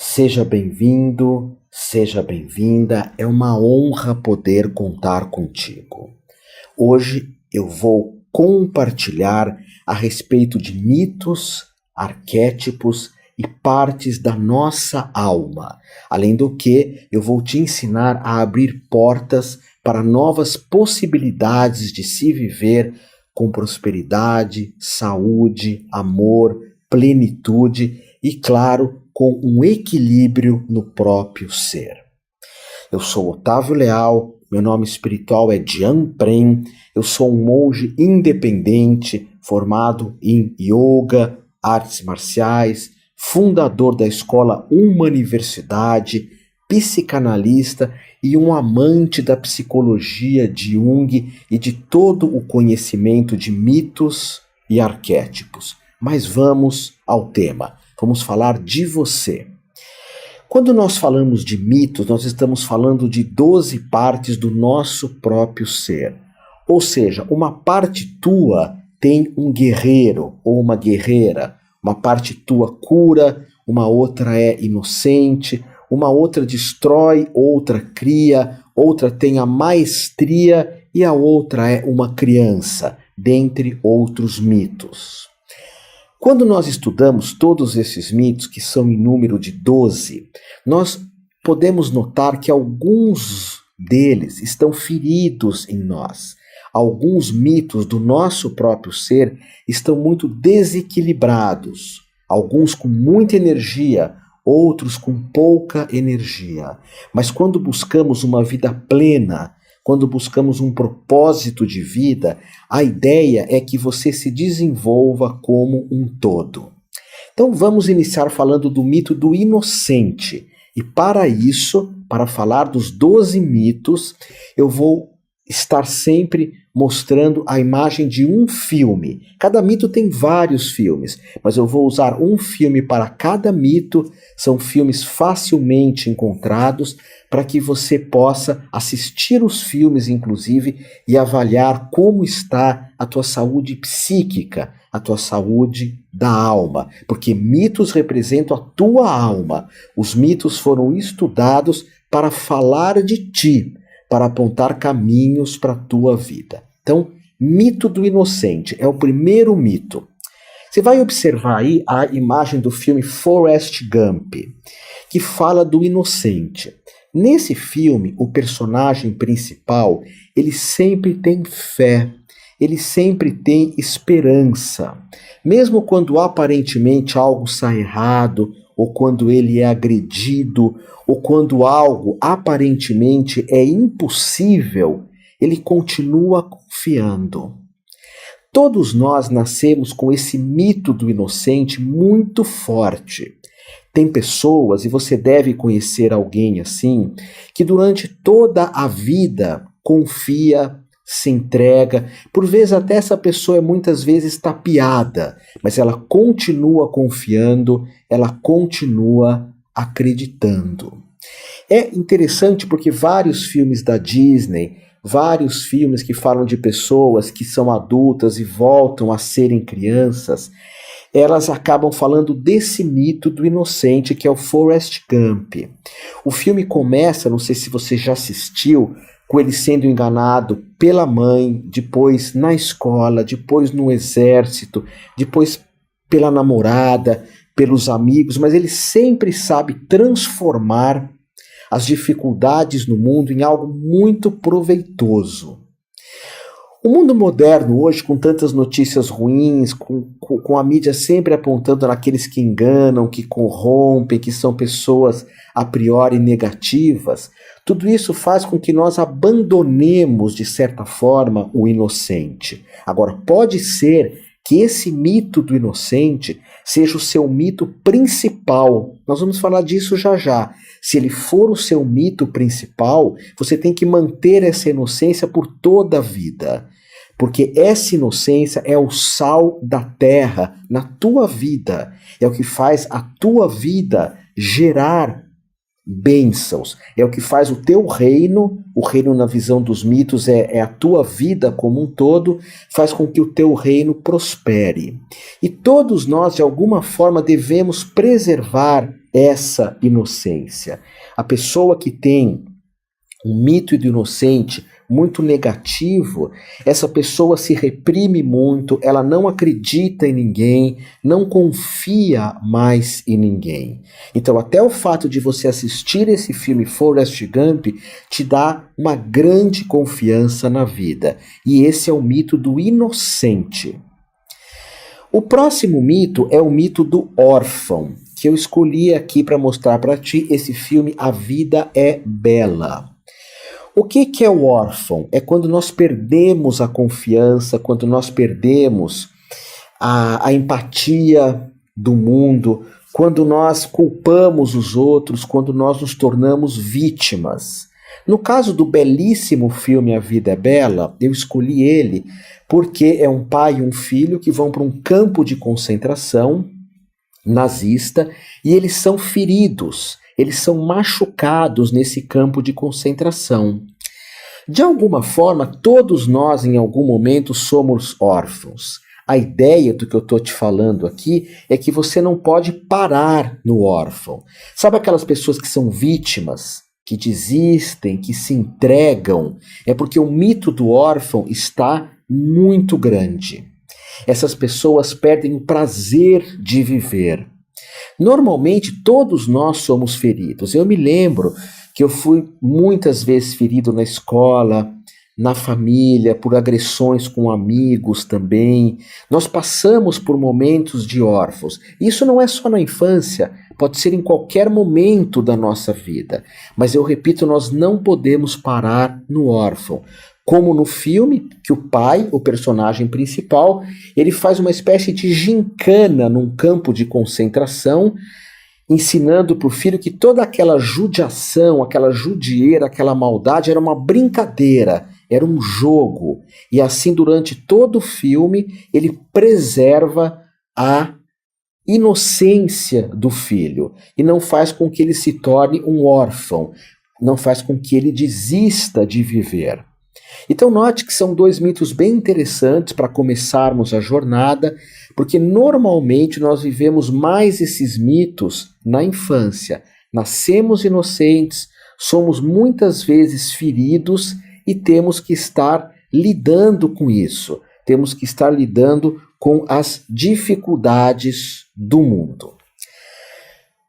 Seja bem-vindo, seja bem-vinda, é uma honra poder contar contigo. Hoje eu vou compartilhar a respeito de mitos, arquétipos e partes da nossa alma. Além do que, eu vou te ensinar a abrir portas para novas possibilidades de se viver com prosperidade, saúde, amor, plenitude e, claro, com um equilíbrio no próprio ser. Eu sou Otávio Leal, meu nome espiritual é Jian Pren, eu sou um monge independente, formado em yoga, artes marciais, fundador da escola Uma Universidade, psicanalista e um amante da psicologia de Jung e de todo o conhecimento de mitos e arquétipos. Mas vamos ao tema. Vamos falar de você. Quando nós falamos de mitos, nós estamos falando de 12 partes do nosso próprio ser. Ou seja, uma parte tua tem um guerreiro ou uma guerreira. Uma parte tua cura, uma outra é inocente, uma outra destrói, outra cria, outra tem a maestria e a outra é uma criança, dentre outros mitos. Quando nós estudamos todos esses mitos, que são em número de 12, nós podemos notar que alguns deles estão feridos em nós. Alguns mitos do nosso próprio ser estão muito desequilibrados. Alguns com muita energia, outros com pouca energia. Mas quando buscamos uma vida plena, quando buscamos um propósito de vida, a ideia é que você se desenvolva como um todo. Então vamos iniciar falando do mito do inocente. E para isso, para falar dos 12 mitos, eu vou estar sempre mostrando a imagem de um filme. Cada mito tem vários filmes, mas eu vou usar um filme para cada mito. São filmes facilmente encontrados para que você possa assistir os filmes, inclusive, e avaliar como está a tua saúde psíquica, a tua saúde da alma, porque mitos representam a tua alma. Os mitos foram estudados para falar de ti, para apontar caminhos para a tua vida. Então, mito do inocente é o primeiro mito. Você vai observar aí a imagem do filme Forrest Gump, que fala do inocente. Nesse filme, o personagem principal, ele sempre tem fé, ele sempre tem esperança. Mesmo quando aparentemente algo sai errado, ou quando ele é agredido, ou quando algo aparentemente é impossível, ele continua confiando. Todos nós nascemos com esse mito do inocente muito forte. Tem pessoas, e você deve conhecer alguém assim, que durante toda a vida confia, se entrega, por vezes até essa pessoa é muitas vezes tapeada, mas ela continua confiando, ela continua acreditando. É interessante porque vários filmes da Disney, vários filmes que falam de pessoas que são adultas e voltam a serem crianças, elas acabam falando desse mito do inocente que é o Forrest Gump. O filme começa, não sei se você já assistiu, com ele sendo enganado pela mãe, depois na escola, depois no exército, depois pela namorada, pelos amigos, mas ele sempre sabe transformar as dificuldades no mundo em algo muito proveitoso. O mundo moderno hoje, com tantas notícias ruins, com a mídia sempre apontando naqueles que enganam, que corrompem, que são pessoas a priori negativas, tudo isso faz com que nós abandonemos, de certa forma, o inocente. Agora, pode ser que esse mito do inocente seja o seu mito principal. Nós vamos falar disso já já. Se ele for o seu mito principal, você tem que manter essa inocência por toda a vida. Porque essa inocência é o sal da terra na tua vida. É o que faz a tua vida gerar bênçãos. É o que faz o teu reino, o reino na visão dos mitos é a tua vida como um todo, faz com que o teu reino prospere. E todos nós, de alguma forma, devemos preservar essa inocência. A pessoa que tem um mito do inocente muito negativo, essa pessoa se reprime muito, ela não acredita em ninguém, não confia mais em ninguém. Então, até o fato de você assistir esse filme Forrest Gump te dá uma grande confiança na vida. E esse é o mito do inocente. O próximo mito é o mito do órfão, que eu escolhi aqui para mostrar para ti esse filme A Vida é Bela. O que é o órfão? É quando nós perdemos a confiança, quando nós perdemos a empatia do mundo, quando nós culpamos os outros, quando nós nos tornamos vítimas. No caso do belíssimo filme A Vida é Bela, eu escolhi ele porque é um pai e um filho que vão para um campo de concentração nazista e eles são feridos. Eles são machucados nesse campo de concentração. De alguma forma, todos nós, em algum momento, somos órfãos. A ideia do que eu estou te falando aqui é que você não pode parar no órfão. Sabe aquelas pessoas que são vítimas, que desistem, que se entregam? É porque o mito do órfão está muito grande. Essas pessoas perdem o prazer de viver. Normalmente, todos nós somos feridos. Eu me lembro que eu fui muitas vezes ferido na escola, na família, por agressões com amigos também. Nós passamos por momentos de órfãos. Isso não é só na infância, pode ser em qualquer momento da nossa vida. Mas eu repito, nós não podemos parar no órfão. Como no filme, que o pai, o personagem principal, ele faz uma espécie de gincana num campo de concentração, ensinando para o filho que toda aquela judiação, aquela judieira, aquela maldade era uma brincadeira, era um jogo. E assim, durante todo o filme, ele preserva a inocência do filho e não faz com que ele se torne um órfão, não faz com que ele desista de viver. Então note que são dois mitos bem interessantes para começarmos a jornada, porque normalmente nós vivemos mais esses mitos na infância. Nascemos inocentes, somos muitas vezes feridos e temos que estar lidando com isso. Temos que estar lidando com as dificuldades do mundo.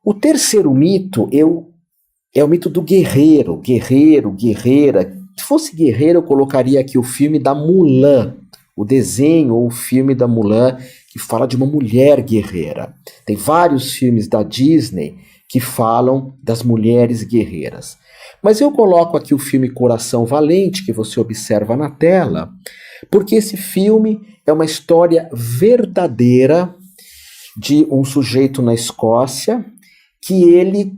O terceiro mito é o mito do guerreiro, guerreira. Se fosse guerreiro, eu colocaria aqui o filme da Mulan, o desenho ou o filme da Mulan, que fala de uma mulher guerreira. Tem vários filmes da Disney que falam das mulheres guerreiras. Mas eu coloco aqui o filme Coração Valente, que você observa na tela, porque esse filme é uma história verdadeira de um sujeito na Escócia que ele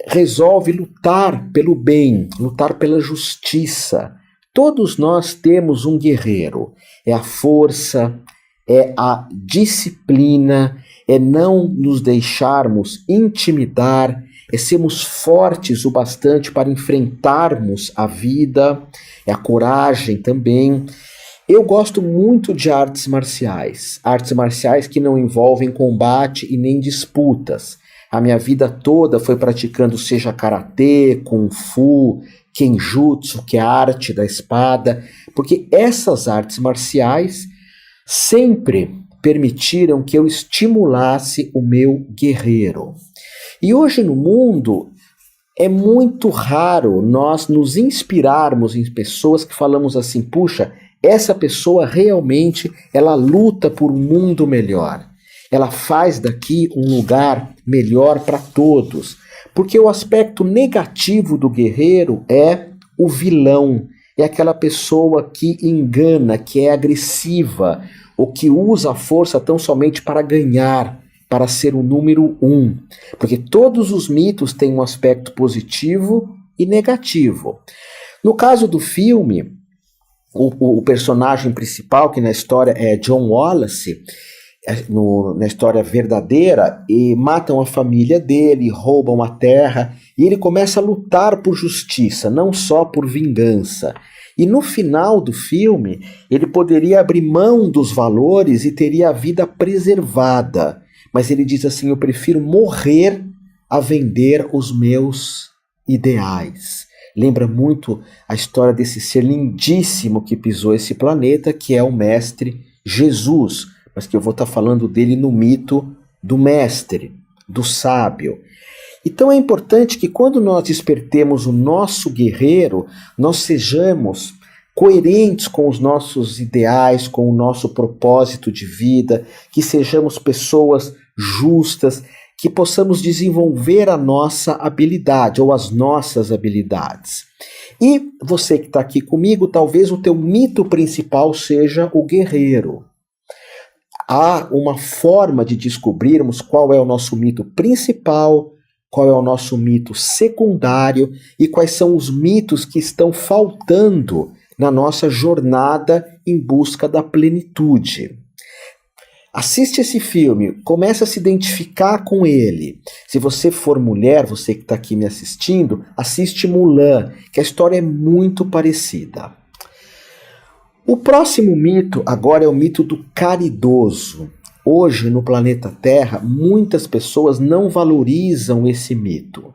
resolve lutar pelo bem, lutar pela justiça. Todos nós temos um guerreiro. É a força, é a disciplina, é não nos deixarmos intimidar, é sermos fortes o bastante para enfrentarmos a vida, é a coragem também. Eu gosto muito de artes marciais que não envolvem combate e nem disputas. A minha vida toda foi praticando seja karatê, kung fu, kenjutsu, que é a arte da espada, porque essas artes marciais sempre permitiram que eu estimulasse o meu guerreiro. E hoje no mundo é muito raro nós nos inspirarmos em pessoas que falamos assim, puxa, essa pessoa realmente ela luta por um mundo melhor. Ela faz daqui um lugar melhor para todos. Porque o aspecto negativo do guerreiro é o vilão. É aquela pessoa que engana, que é agressiva, ou que usa a força tão somente para ganhar, para ser o número 1. Porque todos os mitos têm um aspecto positivo e negativo. No caso do filme, o personagem principal, que na história é John Wallace, na história verdadeira, e matam a família dele, roubam a terra, e ele começa a lutar por justiça, não só por vingança. E no final do filme, ele poderia abrir mão dos valores e teria a vida preservada. Mas ele diz assim, eu prefiro morrer a vender os meus ideais. Lembra muito a história desse ser lindíssimo que pisou esse planeta, que é o Mestre Jesus, mas que eu vou estar falando dele no mito do mestre, do sábio. Então é importante que quando nós despertemos o nosso guerreiro, nós sejamos coerentes com os nossos ideais, com o nosso propósito de vida, que sejamos pessoas justas, que possamos desenvolver a nossa habilidade ou as nossas habilidades. E você que está aqui comigo, talvez o teu mito principal seja o guerreiro. Há uma forma de descobrirmos qual é o nosso mito principal, qual é o nosso mito secundário e quais são os mitos que estão faltando na nossa jornada em busca da plenitude. Assiste esse filme, comece a se identificar com ele. Se você for mulher, você que está aqui me assistindo, assiste Mulan, que a história é muito parecida. O próximo mito agora é o mito do caridoso. Hoje, no planeta Terra, muitas pessoas não valorizam esse mito.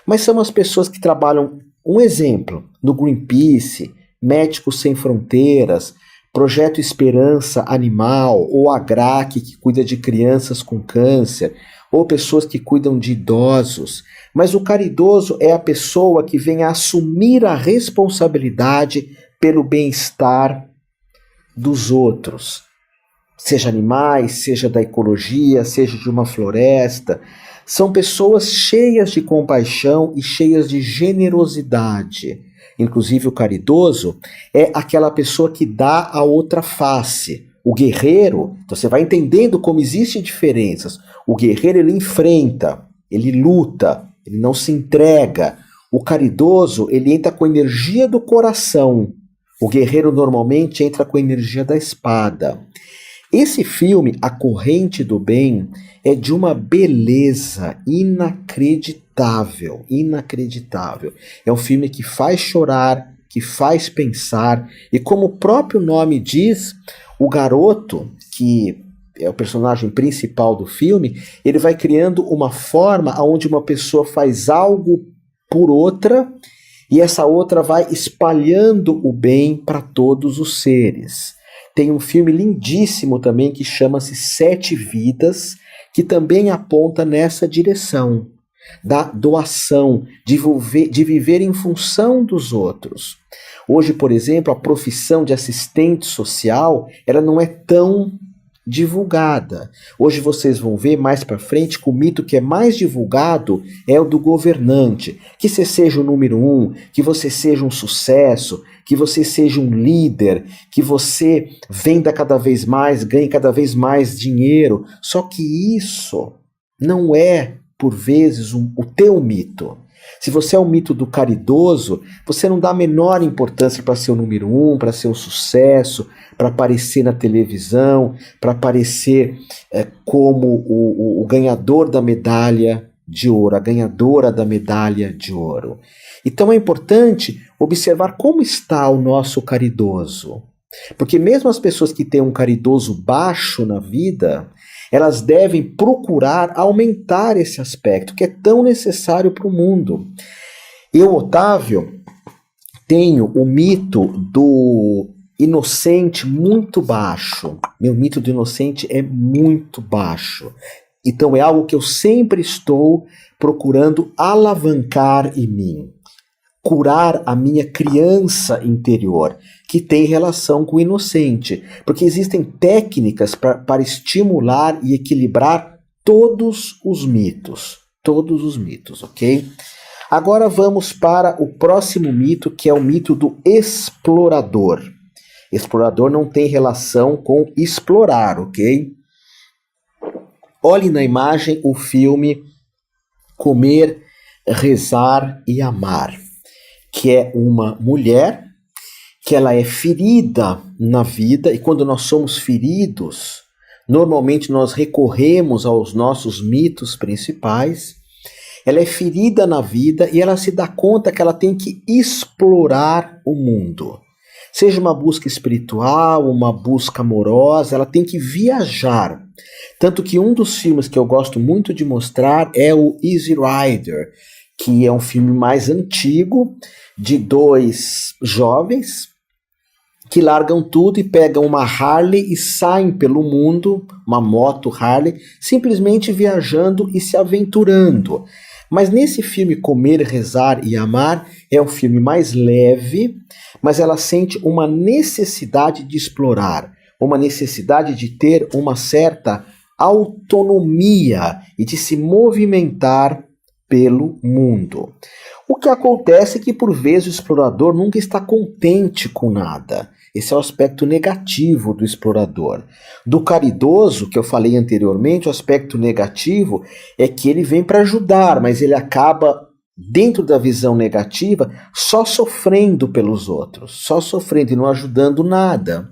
Mas são as pessoas que trabalham, um exemplo, no Greenpeace, Médicos Sem Fronteiras, Projeto Esperança Animal, ou a GRAC, que cuida de crianças com câncer, ou pessoas que cuidam de idosos. Mas o caridoso é a pessoa que vem a assumir a responsabilidade pelo bem-estar dos outros. Seja animais, seja da ecologia, seja de uma floresta. São pessoas cheias de compaixão e cheias de generosidade. Inclusive o caridoso é aquela pessoa que dá a outra face. O guerreiro, então você vai entendendo como existem diferenças. O guerreiro ele enfrenta, ele luta, ele não se entrega. O caridoso ele entra com a energia do coração. O guerreiro normalmente entra com a energia da espada. Esse filme, A Corrente do Bem, é de uma beleza inacreditável, inacreditável. É um filme que faz chorar, que faz pensar, e como o próprio nome diz, o garoto, que é o personagem principal do filme, ele vai criando uma forma onde uma pessoa faz algo por outra, e essa outra vai espalhando o bem para todos os seres. Tem um filme lindíssimo também que chama-se Sete Vidas, que também aponta nessa direção, da doação, de viver em função dos outros. Hoje, por exemplo, a profissão de assistente social, ela não é tão divulgada. Hoje vocês vão ver mais para frente que o mito que é mais divulgado é o do governante. Que você seja o número 1, que você seja um sucesso, que você seja um líder, que você venda cada vez mais, ganhe cada vez mais dinheiro. Só que isso não é, por vezes, o teu mito. Se você é o mito do caridoso, você não dá a menor importância para ser o número 1, para ser um sucesso, para aparecer na televisão, para aparecer como o ganhador da medalha de ouro, a ganhadora da medalha de ouro. Então é importante observar como está o nosso caridoso. Porque mesmo as pessoas que têm um caridoso baixo na vida, elas devem procurar aumentar esse aspecto, que é tão necessário para o mundo. Eu, Otávio, tenho o mito do inocente muito baixo. Meu mito do inocente é muito baixo. Então é algo que eu sempre estou procurando alavancar em mim. Curar a minha criança interior, que tem relação com o inocente. Porque existem técnicas para estimular e equilibrar todos os mitos. Todos os mitos, ok? Agora vamos para o próximo mito, que é o mito do explorador. Explorador não tem relação com explorar, ok? Olhe na imagem o filme Comer, Rezar e Amar, que é uma mulher que ela é ferida na vida, e quando nós somos feridos, normalmente nós recorremos aos nossos mitos principais. Ela é ferida na vida e ela se dá conta que ela tem que explorar o mundo. Seja uma busca espiritual, uma busca amorosa, ela tem que viajar. Tanto que um dos filmes que eu gosto muito de mostrar é o Easy Rider, que é um filme mais antigo, de dois jovens que largam tudo e pegam uma Harley e saem pelo mundo, uma moto Harley, simplesmente viajando e se aventurando. Mas nesse filme Comer, Rezar e Amar é um filme mais leve, mas ela sente uma necessidade de explorar, uma necessidade de ter uma certa autonomia e de se movimentar pelo mundo. O que acontece é que por vezes o explorador nunca está contente com nada. Esse é o aspecto negativo do explorador. Do caridoso, que eu falei anteriormente, o aspecto negativo é que ele vem para ajudar, mas ele acaba, dentro da visão negativa, só sofrendo pelos outros, só sofrendo e não ajudando nada.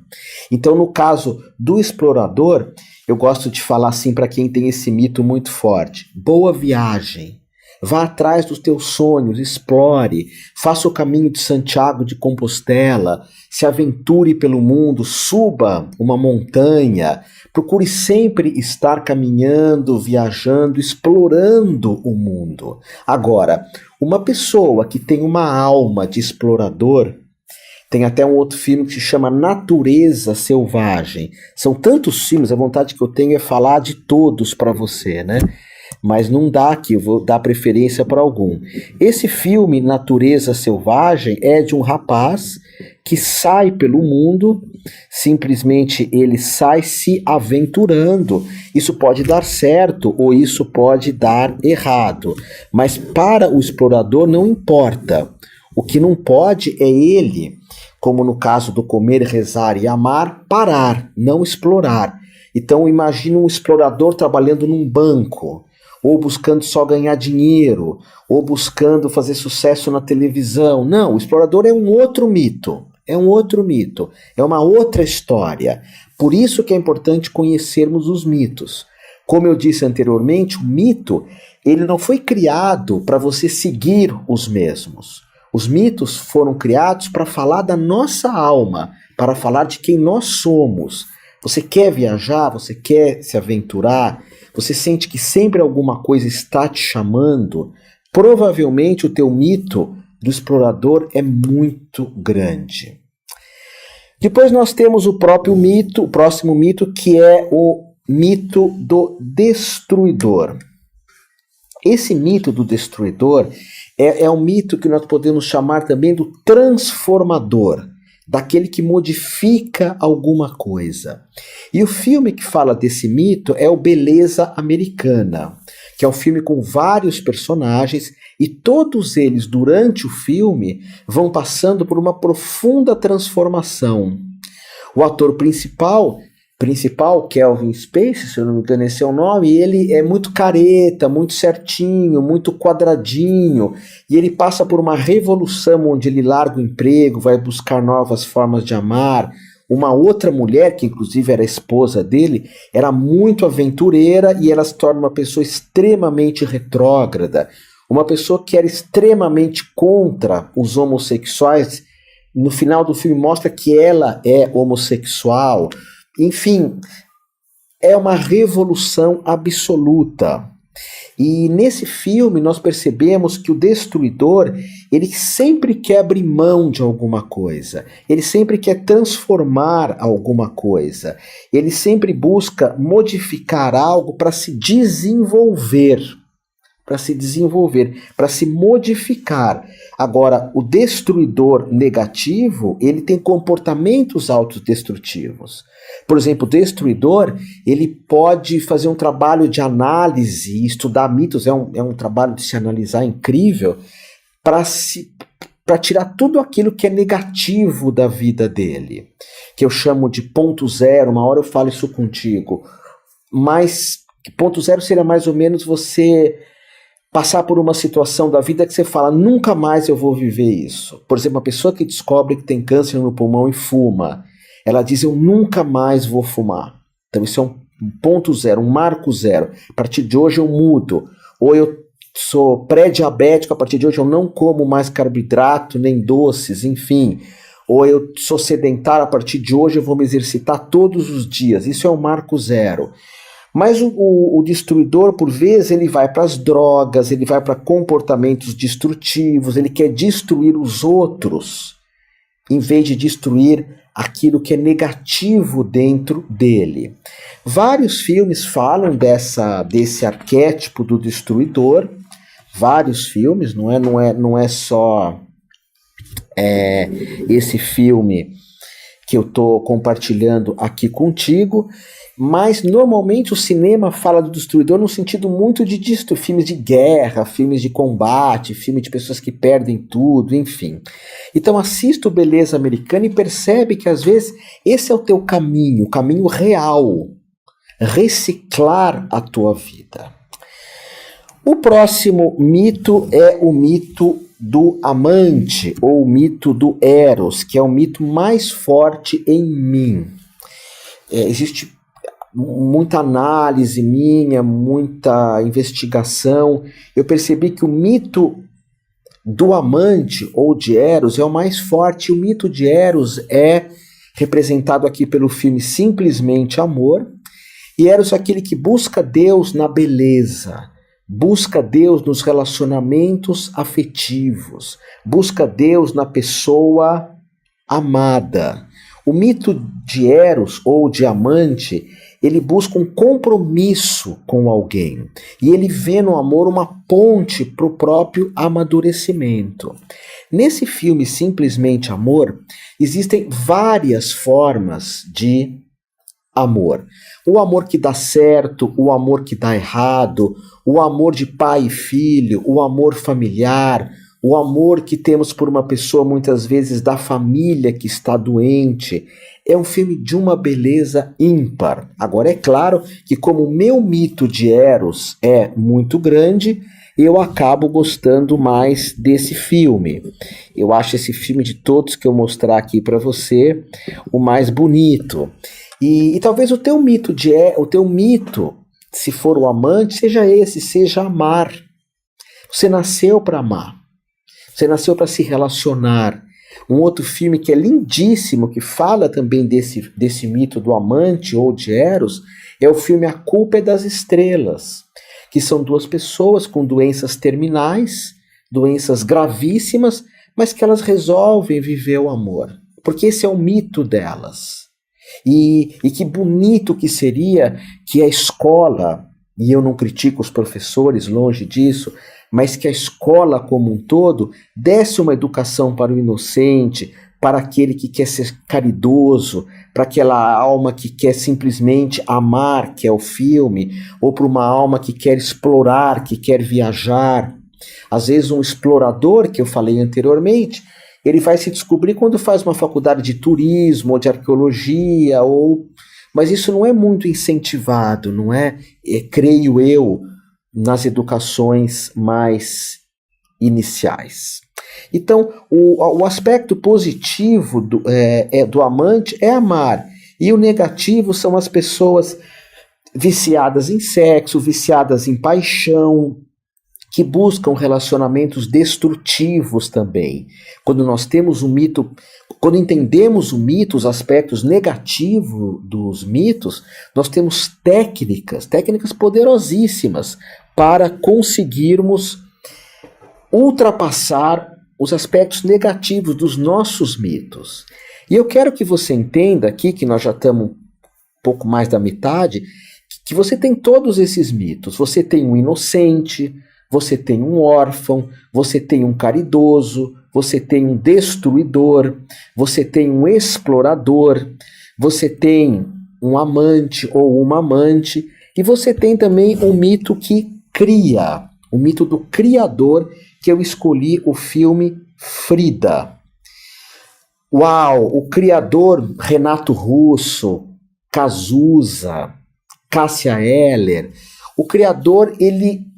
Então, no caso do explorador, eu gosto de falar assim para quem tem esse mito muito forte: boa viagem. Vá atrás dos teus sonhos, explore, faça o caminho de Santiago de Compostela, se aventure pelo mundo, suba uma montanha, procure sempre estar caminhando, viajando, explorando o mundo. Agora, uma pessoa que tem uma alma de explorador, tem até um outro filme que se chama Natureza Selvagem. São tantos filmes, a vontade que eu tenho é falar de todos para você, né? Mas não dá aqui, eu vou dar preferência para algum. Esse filme, Natureza Selvagem, é de um rapaz que sai pelo mundo, simplesmente ele sai se aventurando. Isso pode dar certo ou isso pode dar errado, mas para o explorador não importa. O que não pode é ele, como no caso do Comer, Rezar e Amar, parar, não explorar. Então imagine um explorador trabalhando num banco, ou buscando só ganhar dinheiro, ou buscando fazer sucesso na televisão. Não, o explorador é um outro mito, é uma outra história. Por isso que é importante conhecermos os mitos. Como eu disse anteriormente, o mito, ele não foi criado para você seguir os mesmos. Os mitos foram criados para falar da nossa alma, para falar de quem nós somos. Você quer viajar? Você quer se aventurar? Você sente que sempre alguma coisa está te chamando? Provavelmente o teu mito do explorador é muito grande. Depois nós temos o próximo mito, que é o mito do destruidor. Esse mito do destruidor é um mito que nós podemos chamar também do transformador, daquele que modifica alguma coisa. E o filme que fala desse mito é o Beleza Americana, que é um filme com vários personagens e todos eles, durante o filme, vão passando por uma profunda transformação. O ator principal, Kevin Spacey, se eu não me engano esse é o nome, ele é muito careta, muito certinho, muito quadradinho, e ele passa por uma revolução onde ele larga o emprego, vai buscar novas formas de amar. Uma outra mulher, que inclusive era a esposa dele, era muito aventureira e ela se torna uma pessoa extremamente retrógrada, uma pessoa que era extremamente contra os homossexuais. No final do filme mostra que ela é homossexual. Enfim, é uma revolução absoluta. E nesse filme nós percebemos que o destruidor, ele sempre quer abrir mão de alguma coisa, ele sempre quer transformar alguma coisa, ele sempre busca modificar algo para se desenvolver, para se modificar. Agora, o destruidor negativo, ele tem comportamentos autodestrutivos. Por exemplo, o destruidor, ele pode fazer um trabalho de análise, estudar mitos, é um trabalho de se analisar incrível, para tirar tudo aquilo que é negativo da vida dele, que eu chamo de ponto zero. Uma hora eu falo isso contigo, mas ponto zero seria mais ou menos você passar por uma situação da vida que você fala, nunca mais eu vou viver isso. Por exemplo, uma pessoa que descobre que tem câncer no pulmão e fuma, ela diz, eu nunca mais vou fumar. Então isso é um ponto zero, um marco zero. A partir de hoje eu mudo. Ou eu sou pré-diabético, a partir de hoje eu não como mais carboidrato, nem doces, enfim. ou eu sou sedentário, a partir de hoje eu vou me exercitar todos os dias. Isso é o marco zero. Mas o destruidor, por vezes, ele vai para as drogas, ele vai para comportamentos destrutivos, ele quer destruir os outros, em vez de destruir aquilo que é negativo dentro dele. Vários filmes falam desse arquétipo do destruidor, vários filmes, não é só esse filme que eu estou compartilhando aqui contigo, mas normalmente o cinema fala do destruidor no sentido muito de filmes de guerra, filmes de combate, filme de pessoas que perdem tudo, enfim. Então assista o Beleza Americana e percebe que às vezes esse é o teu caminho, o caminho real, reciclar a tua vida. O próximo mito é o mito do amante, ou o mito do Eros, que é o mito mais forte em mim. Existe muita análise minha, muita investigação. Eu percebi que o mito do amante, ou de Eros, é o mais forte. O mito de Eros é representado aqui pelo filme Simplesmente Amor, e Eros é aquele que busca Deus na beleza, busca Deus nos relacionamentos afetivos, busca Deus na pessoa amada. O mito de Eros ou de amante, ele busca um compromisso com alguém e ele vê no amor uma ponte para o próprio amadurecimento. Nesse filme Simplesmente Amor, existem várias formas de amor. O amor que dá certo, o amor que dá errado, o amor de pai e filho, o amor familiar, o amor que temos por uma pessoa muitas vezes da família que está doente. É um filme de uma beleza ímpar. Agora é claro que como o meu mito de Eros é muito grande, eu acabo gostando mais desse filme. Eu acho esse filme de todos que eu mostrar aqui para você o mais bonito. E talvez o teu mito, se for o amante, seja esse, seja amar. Você nasceu para amar. Você nasceu para se relacionar. Um outro filme que é lindíssimo, que fala também desse mito do amante ou de Eros, é o filme A Culpa é das Estrelas, que são duas pessoas com doenças terminais, doenças gravíssimas, mas que elas resolvem viver o amor, porque esse é o mito delas. E que bonito que seria que a escola, e eu não critico os professores, longe disso, mas que a escola como um todo desse uma educação para o inocente, para aquele que quer ser caridoso, para aquela alma que quer simplesmente amar, que é o filme, ou para uma alma que quer explorar, que quer viajar. Às vezes um explorador, que eu falei anteriormente, ele vai se descobrir quando faz uma faculdade de turismo ou de arqueologia, mas isso não é muito incentivado, não é, creio eu, nas educações mais iniciais. Então, o aspecto positivo do amante é amar, e o negativo são as pessoas viciadas em sexo, viciadas em paixão, que buscam relacionamentos destrutivos também. Quando nós temos um mito, quando entendemos o mito, os aspectos negativos dos mitos, nós temos técnicas poderosíssimas para conseguirmos ultrapassar os aspectos negativos dos nossos mitos. E eu quero que você entenda aqui, que nós já estamos um pouco mais da metade, que você tem todos esses mitos. Você tem um inocente, você tem um órfão, você tem um caridoso, você tem um destruidor, você tem um explorador, você tem um amante ou uma amante, e você tem também um mito que cria, o mito do criador, que eu escolhi o filme Frida. Uau, o criador Renato Russo, Cazuza, Cássia Eller, o criador, ele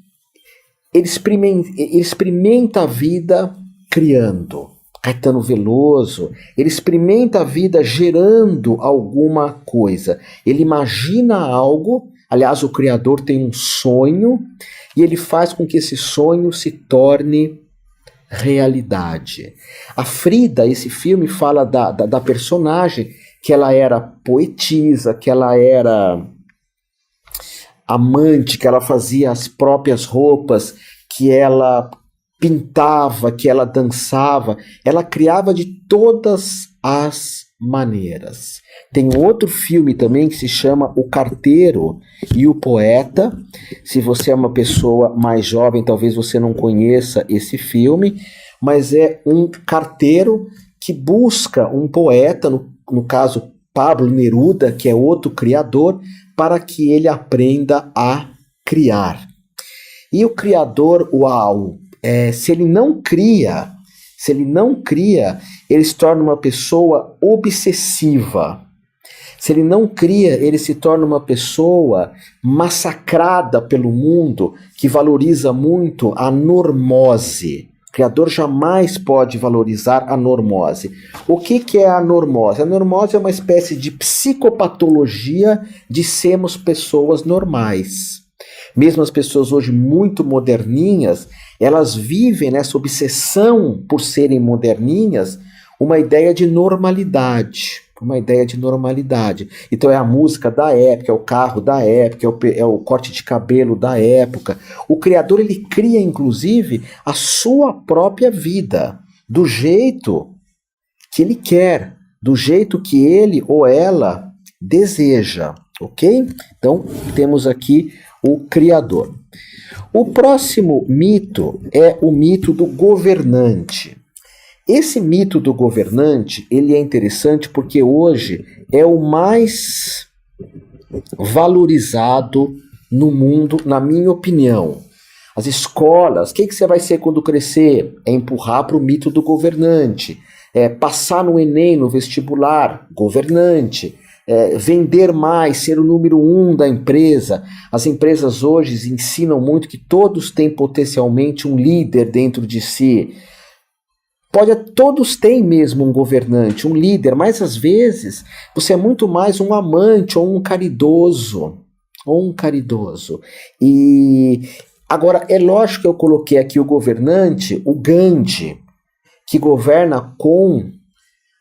experimenta a vida criando. Caetano Veloso, ele experimenta a vida gerando alguma coisa. Ele imagina algo, aliás, o criador tem um sonho, e ele faz com que esse sonho se torne realidade. A Frida, esse filme, fala da personagem, que ela era poetisa, que ela era amante, que ela fazia as próprias roupas, que ela pintava, que ela dançava, ela criava de todas as maneiras. Tem outro filme também que se chama O Carteiro e o Poeta. Se você é uma pessoa mais jovem, talvez você não conheça esse filme, mas é um carteiro que busca um poeta, no caso Pablo Neruda, que é outro criador, para que ele aprenda a criar. E o criador, uau, se ele não cria, ele se torna uma pessoa obsessiva. Se ele não cria, ele se torna uma pessoa massacrada pelo mundo, que valoriza muito a normose. O criador jamais pode valorizar a normose. O que é a normose? A normose é uma espécie de psicopatologia de sermos pessoas normais. Mesmo as pessoas hoje muito moderninhas, elas vivem nessa obsessão por serem moderninhas, uma ideia de normalidade. Então é a música da época, é o carro da época, é o corte de cabelo da época. O criador, ele cria, inclusive, a sua própria vida, do jeito que ele quer, do jeito que ele ou ela deseja, ok? Então, temos aqui o criador. O próximo mito é o mito do governante. Esse mito do governante, ele é interessante porque hoje é o mais valorizado no mundo, na minha opinião. As escolas, o que você vai ser quando crescer? É empurrar para o mito do governante, é passar no Enem, no vestibular, governante, vender mais, ser o número 1 da empresa. As empresas hoje ensinam muito que todos têm potencialmente um líder dentro de si. Todos têm mesmo um governante, um líder, mas às vezes você é muito mais um amante ou um caridoso. E agora, é lógico que eu coloquei aqui o governante, o Gandhi, que governa com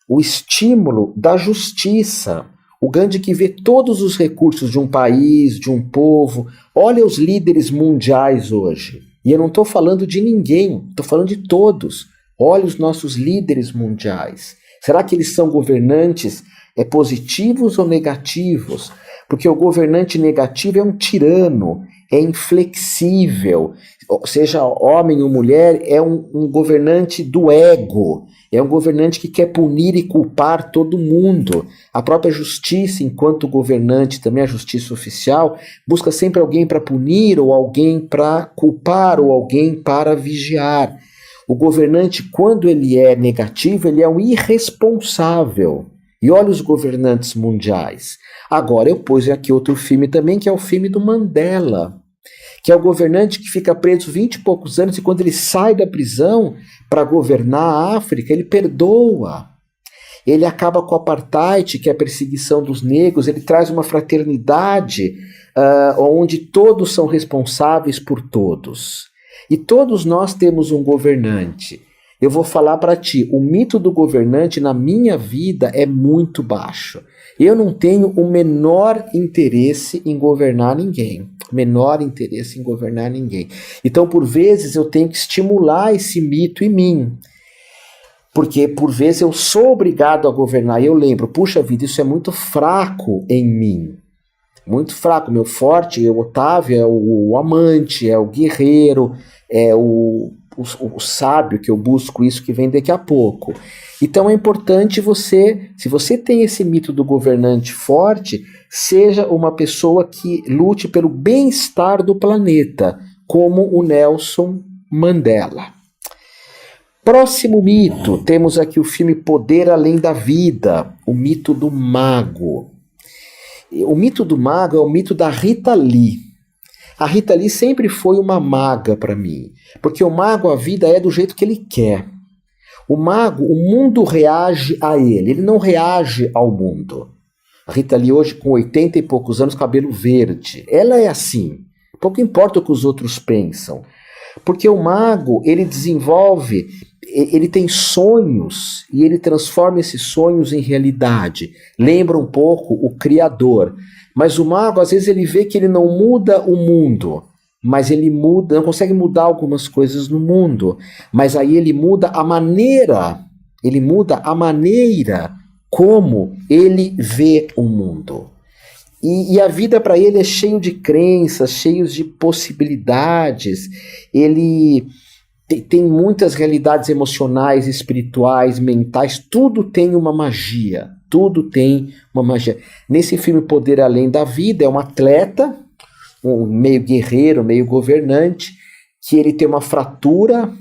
o estímulo da justiça. O Gandhi que vê todos os recursos de um país, de um povo. Olha os líderes mundiais hoje. E eu não estou falando de ninguém, estou falando de todos. Olha os nossos líderes mundiais. Será que eles são governantes positivos ou negativos? Porque o governante negativo é um tirano, é inflexível. Seja homem ou mulher, é um governante do ego. É um governante que quer punir e culpar todo mundo. A própria justiça, enquanto governante, também a justiça oficial, busca sempre alguém para punir, ou alguém para culpar, ou alguém para vigiar. O governante, quando ele é negativo, ele é um irresponsável. E olha os governantes mundiais. Agora eu pus aqui outro filme também, que é o filme do Mandela, que é o governante que fica preso 20 e poucos anos e quando ele sai da prisão para governar a África, ele perdoa. Ele acaba com o apartheid, que é a perseguição dos negros, ele traz uma fraternidade onde todos são responsáveis por todos. E todos nós temos um governante. Eu vou falar para ti, o mito do governante na minha vida é muito baixo. Eu não tenho o menor interesse em governar ninguém. Então, por vezes, eu tenho que estimular esse mito em mim. Porque, por vezes, eu sou obrigado a governar. E eu lembro, puxa vida, isso é muito fraco em mim. Muito fraco. Meu forte, o Otávio, é o amante, é o guerreiro, é o sábio, que eu busco isso que vem daqui a pouco. Então é importante se você tem esse mito do governante forte, seja uma pessoa que lute pelo bem-estar do planeta, como o Nelson Mandela. Próximo mito, temos aqui o filme Poder Além da Vida, o mito do mago. O mito do mago é o mito da Rita Lee. A Rita Lee sempre foi uma maga para mim, porque o mago, a vida é do jeito que ele quer. O mago, o mundo reage a ele não reage ao mundo. A Rita Lee hoje com 80 e poucos anos, cabelo verde, ela é assim, pouco importa o que os outros pensam. Porque o mago, ele desenvolve, ele tem sonhos e ele transforma esses sonhos em realidade. Lembra um pouco o Criador. Mas o mago, às vezes, ele vê que ele não muda o mundo, mas ele muda, não consegue mudar algumas coisas no mundo. Mas aí ele muda a maneira como ele vê o mundo. E a vida para ele é cheio de crenças, cheio de possibilidades. Ele tem muitas realidades emocionais, espirituais, mentais. Tudo tem uma magia. Tudo tem uma magia. Nesse filme Poder Além da Vida, é um atleta, um meio guerreiro, meio governante, que ele tem uma fratura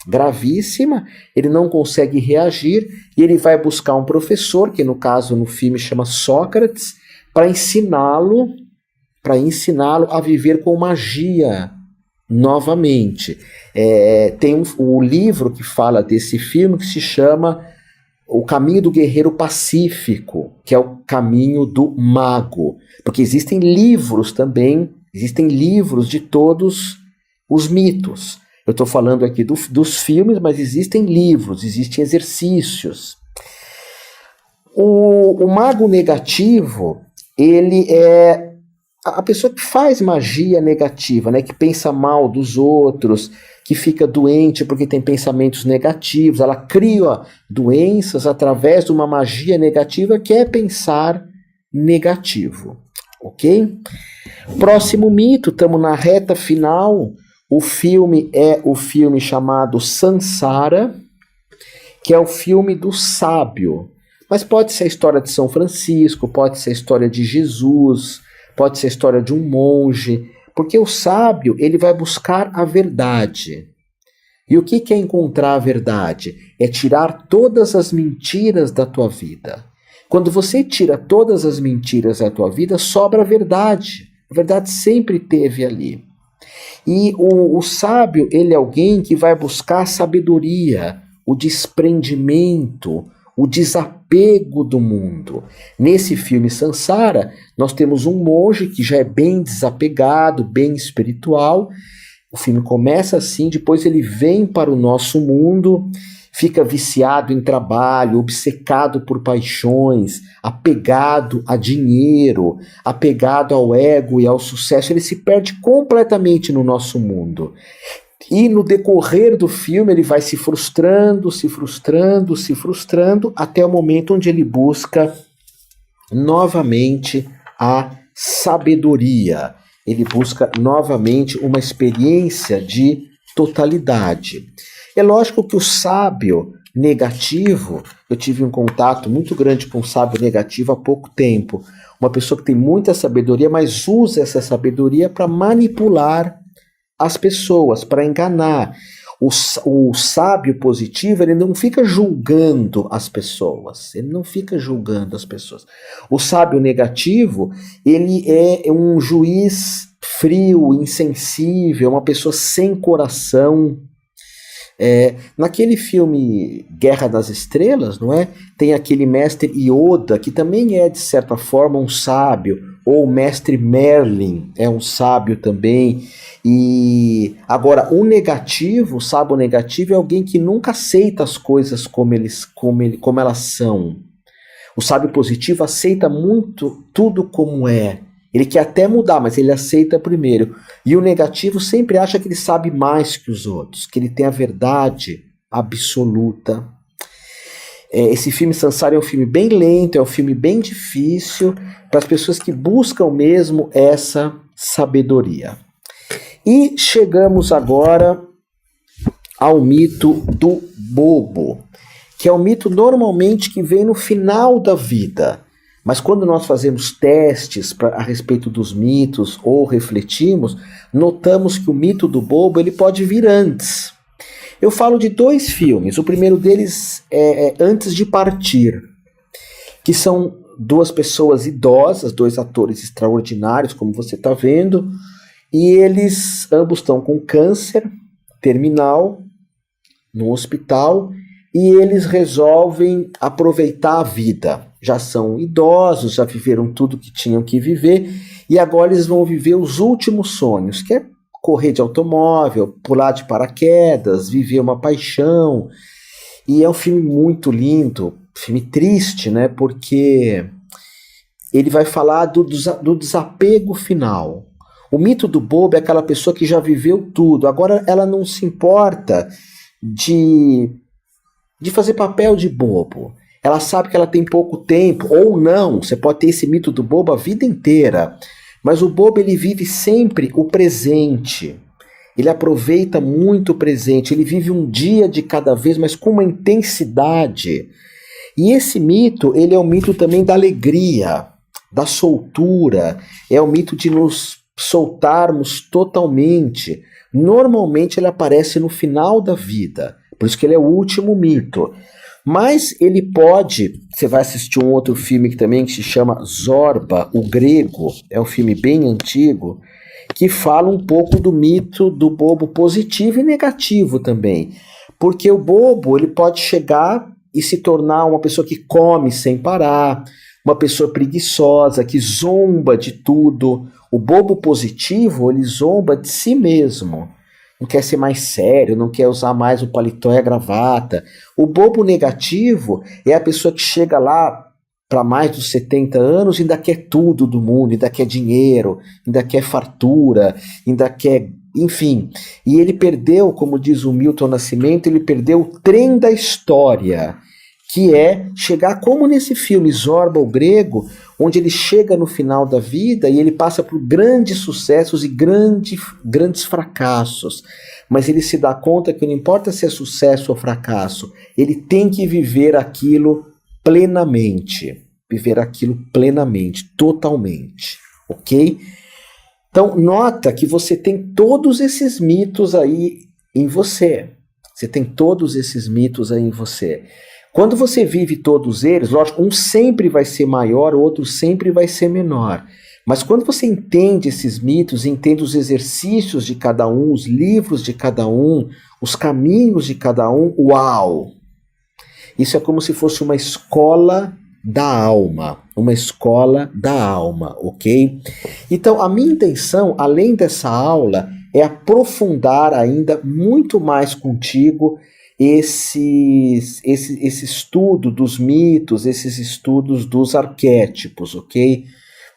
gravíssima, ele não consegue reagir, e ele vai buscar um professor, que no caso no filme chama Sócrates, para ensiná-lo a viver com magia novamente. Tem o livro que fala desse filme que se chama O Caminho do Guerreiro Pacífico, que é o caminho do mago, porque existem livros também, existem livros de todos os mitos. Eu estou falando aqui dos filmes, mas existem livros, existem exercícios. O mago negativo, ele é a pessoa que faz magia negativa, né? Que pensa mal dos outros, que fica doente porque tem pensamentos negativos. Ela cria doenças através de uma magia negativa que é pensar negativo. Ok? Próximo mito, estamos na reta final. O filme é o filme chamado Sansara, que é o filme do sábio. Mas pode ser a história de São Francisco, pode ser a história de Jesus, pode ser a história de um monge, porque o sábio, ele vai buscar a verdade. E o que é encontrar a verdade? É tirar todas as mentiras da tua vida. Quando você tira todas as mentiras da tua vida, sobra a verdade. A verdade sempre esteve ali. E o sábio, ele é alguém que vai buscar a sabedoria, o desprendimento, o desapego do mundo. Nesse filme Sansara, nós temos um monge que já é bem desapegado, bem espiritual. O filme começa assim, depois ele vem para o nosso mundo, fica viciado em trabalho, obcecado por paixões, apegado a dinheiro, apegado ao ego e ao sucesso. Ele se perde completamente no nosso mundo. E no decorrer do filme ele vai se frustrando, até o momento onde ele busca novamente a sabedoria. Ele busca novamente uma experiência de totalidade. É lógico que o sábio negativo, eu tive um contato muito grande com o sábio negativo há pouco tempo. Uma pessoa que tem muita sabedoria, mas usa essa sabedoria para manipular as pessoas, para enganar. O sábio positivo, ele não fica julgando as pessoas. O sábio negativo, ele é um juiz frio, insensível, uma pessoa sem coração. Naquele filme Guerra das Estrelas, não é? Tem aquele mestre Yoda, que também é, de certa forma, um sábio, ou o mestre Merlin é um sábio também. E agora, o sábio negativo é alguém que nunca aceita as coisas como elas são. O sábio positivo aceita muito tudo como é. Ele quer até mudar, mas ele aceita primeiro. E o negativo sempre acha que ele sabe mais que os outros, que ele tem a verdade absoluta. Esse filme Sansara é um filme bem lento, é um filme bem difícil para as pessoas que buscam mesmo essa sabedoria. E chegamos agora ao mito do bobo, que é um mito normalmente que vem no final da vida. Mas quando nós fazemos testes a respeito dos mitos ou refletimos, notamos que o mito do bobo ele pode vir antes. Eu falo de 2 filmes. O primeiro deles é Antes de Partir, que são 2 pessoas idosas, 2 atores extraordinários, como você está vendo, e eles ambos estão com câncer terminal no hospital e eles resolvem aproveitar a vida. Já são idosos, já viveram tudo que tinham que viver e agora eles vão viver os últimos sonhos, que é correr de automóvel, pular de paraquedas, viver uma paixão. E é um filme muito lindo, filme triste, né? Porque ele vai falar do desapego final. O mito do bobo é aquela pessoa que já viveu tudo, agora ela não se importa de fazer papel de bobo. Ela sabe que ela tem pouco tempo, ou não, você pode ter esse mito do bobo a vida inteira, mas o bobo ele vive sempre o presente. Ele aproveita muito o presente, ele vive um dia de cada vez, mas com uma intensidade. E esse mito, ele é o mito também da alegria, da soltura, é o mito de nos soltarmos totalmente. Normalmente ele aparece no final da vida, por isso que ele é o último mito. Mas ele pode, você vai assistir um outro filme que também que se chama Zorba, o Grego, é um filme bem antigo, que fala um pouco do mito do bobo positivo e negativo também. Porque o bobo, ele pode chegar e se tornar uma pessoa que come sem parar, uma pessoa preguiçosa, que zomba de tudo. O bobo positivo, ele zomba de si mesmo. Não quer ser mais sério, não quer usar mais o paletó e a gravata. O bobo negativo é a pessoa que chega lá para mais dos 70 anos e ainda quer tudo do mundo, ainda quer dinheiro, ainda quer fartura, ainda quer, enfim. E ele perdeu, como diz o Milton Nascimento, ele perdeu o trem da história, que é chegar como nesse filme Zorba, o Grego, onde ele chega no final da vida e ele passa por grandes sucessos e grandes fracassos. Mas ele se dá conta que não importa se é sucesso ou fracasso, ele tem que viver aquilo plenamente. Viver aquilo plenamente, totalmente. Ok? Então, nota que você tem todos esses mitos aí em você. Você tem todos esses mitos aí em você. Quando você vive todos eles, lógico, um sempre vai ser maior, o outro sempre vai ser menor. Mas quando você entende esses mitos, entende os exercícios de cada um, os livros de cada um, os caminhos de cada um, uau! Isso é como se fosse uma escola da alma, ok? Então, a minha intenção, além dessa aula, é aprofundar ainda muito mais contigo esse estudo dos mitos, esses estudos dos arquétipos, ok?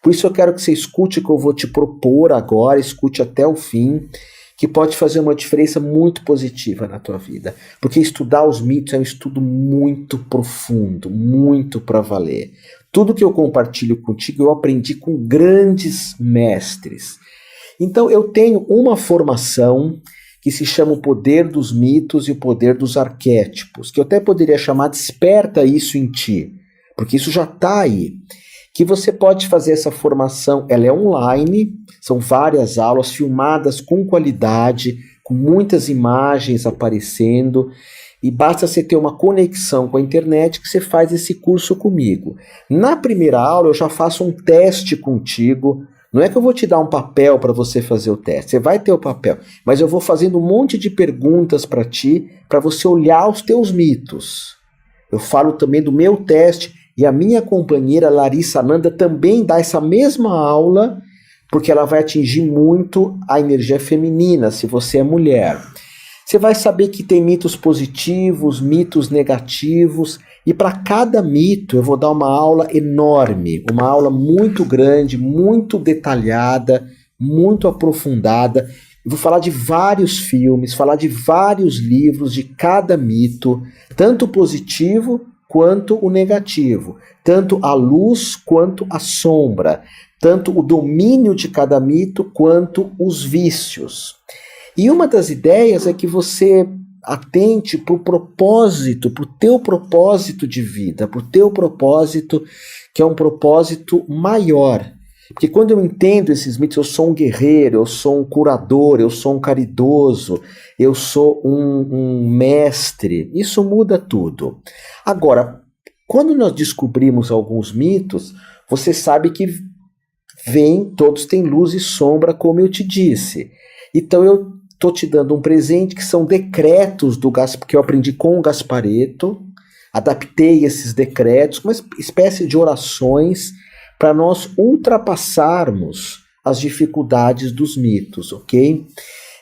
Por isso eu quero que você escute o que eu vou te propor agora, escute até o fim, que pode fazer uma diferença muito positiva na tua vida. Porque estudar os mitos é um estudo muito profundo, muito para valer. Tudo que eu compartilho contigo eu aprendi com grandes mestres. Então eu tenho uma formação que se chama o poder dos mitos e o poder dos arquétipos, que eu até poderia chamar Desperta Isso em Ti, porque isso já está aí. Que você pode fazer essa formação, ela é online, são várias aulas filmadas com qualidade, com muitas imagens aparecendo, e basta você ter uma conexão com a internet que você faz esse curso comigo. Na primeira aula eu já faço um teste contigo. Não é que eu vou te dar um papel para você fazer o teste, você vai ter o papel, mas eu vou fazendo um monte de perguntas para ti, para você olhar os teus mitos. Eu falo também do meu teste, e a minha companheira Larissa Ananda também dá essa mesma aula, porque ela vai atingir muito a energia feminina, se você é mulher. Você vai saber que tem mitos positivos, mitos negativos, e para cada mito eu vou dar uma aula enorme, uma aula muito grande, muito detalhada, muito aprofundada. Eu vou falar de vários filmes, falar de vários livros de cada mito, tanto o positivo quanto o negativo, tanto a luz quanto a sombra, tanto o domínio de cada mito quanto os vícios. E uma das ideias é que você atente para o propósito, para o teu propósito de vida, para o teu propósito que é um propósito maior. Porque quando eu entendo esses mitos, eu sou um guerreiro, eu sou um curador, eu sou um caridoso, eu sou um mestre, isso muda tudo. Agora, quando nós descobrimos alguns mitos, você sabe que todos têm luz e sombra, como eu te disse. Então eu estou te dando um presente que são decretos que eu aprendi com o Gasparetto, adaptei esses decretos, uma espécie de orações para nós ultrapassarmos as dificuldades dos mitos, ok?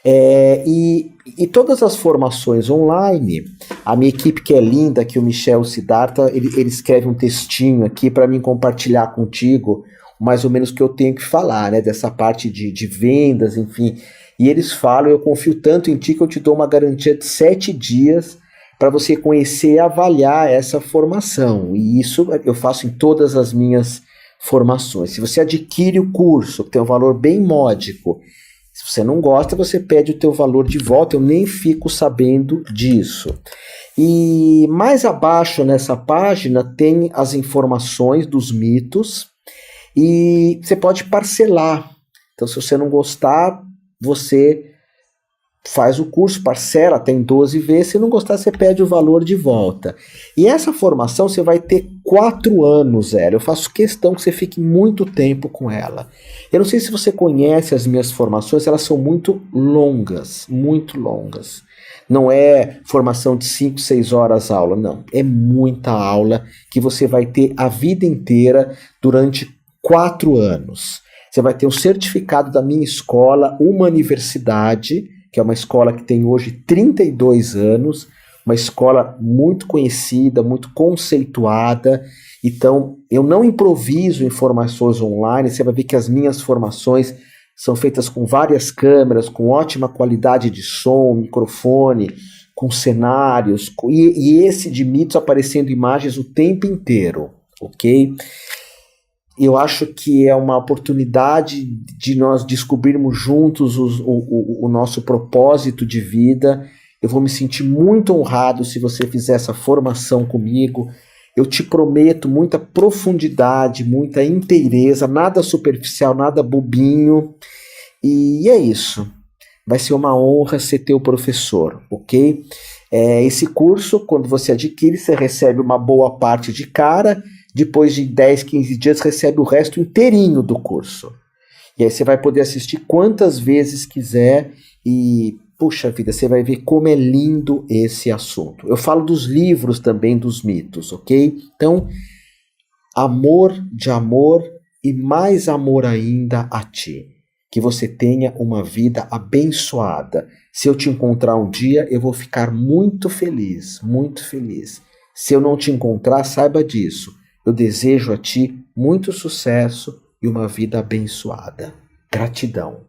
E todas as formações online, a minha equipe que é linda, que o Michel Siddhartha, ele escreve um textinho aqui para mim compartilhar contigo, mais ou menos o que eu tenho que falar, né, dessa parte de vendas, enfim. E eles falam, eu confio tanto em ti que eu te dou uma garantia de 7 dias para você conhecer e avaliar essa formação. E isso eu faço em todas as minhas formações. Se você adquire o curso, que tem um valor bem módico, se você não gosta, você pede o teu valor de volta, eu nem fico sabendo disso. E mais abaixo nessa página tem as informações dos mitos e você pode parcelar. Então, se você não gostar, você faz o curso, parcela, tem 12 vezes, se não gostar, você pede o valor de volta. E essa formação você vai ter 4 anos, Hélio. Eu faço questão que você fique muito tempo com ela. Eu não sei se você conhece as minhas formações, elas são muito longas, muito longas. Não é formação de 5, 6 horas aula, não. É muita aula que você vai ter a vida inteira durante 4 anos. Você vai ter um certificado da minha escola, uma universidade, que é uma escola que tem hoje 32 anos, uma escola muito conhecida, muito conceituada. Então, eu não improviso informações online, você vai ver que as minhas formações são feitas com várias câmeras, com ótima qualidade de som, microfone, com cenários, e esse de mitos aparecendo imagens o tempo inteiro, ok? Eu acho que é uma oportunidade de nós descobrirmos juntos o nosso propósito de vida. Eu vou me sentir muito honrado se você fizer essa formação comigo. Eu te prometo muita profundidade, muita inteireza, nada superficial, nada bobinho. E é isso. Vai ser uma honra ser teu professor, ok? Esse curso, quando você adquire, você recebe uma boa parte de cara. Depois de 10, 15 dias, recebe o resto inteirinho do curso. E aí você vai poder assistir quantas vezes quiser e, puxa vida, você vai ver como é lindo esse assunto. Eu falo dos livros também, dos mitos, ok? Então, amor de amor e mais amor ainda a ti. Que você tenha uma vida abençoada. Se eu te encontrar um dia, eu vou ficar muito feliz, muito feliz. Se eu não te encontrar, saiba disso. Eu desejo a ti muito sucesso e uma vida abençoada. Gratidão.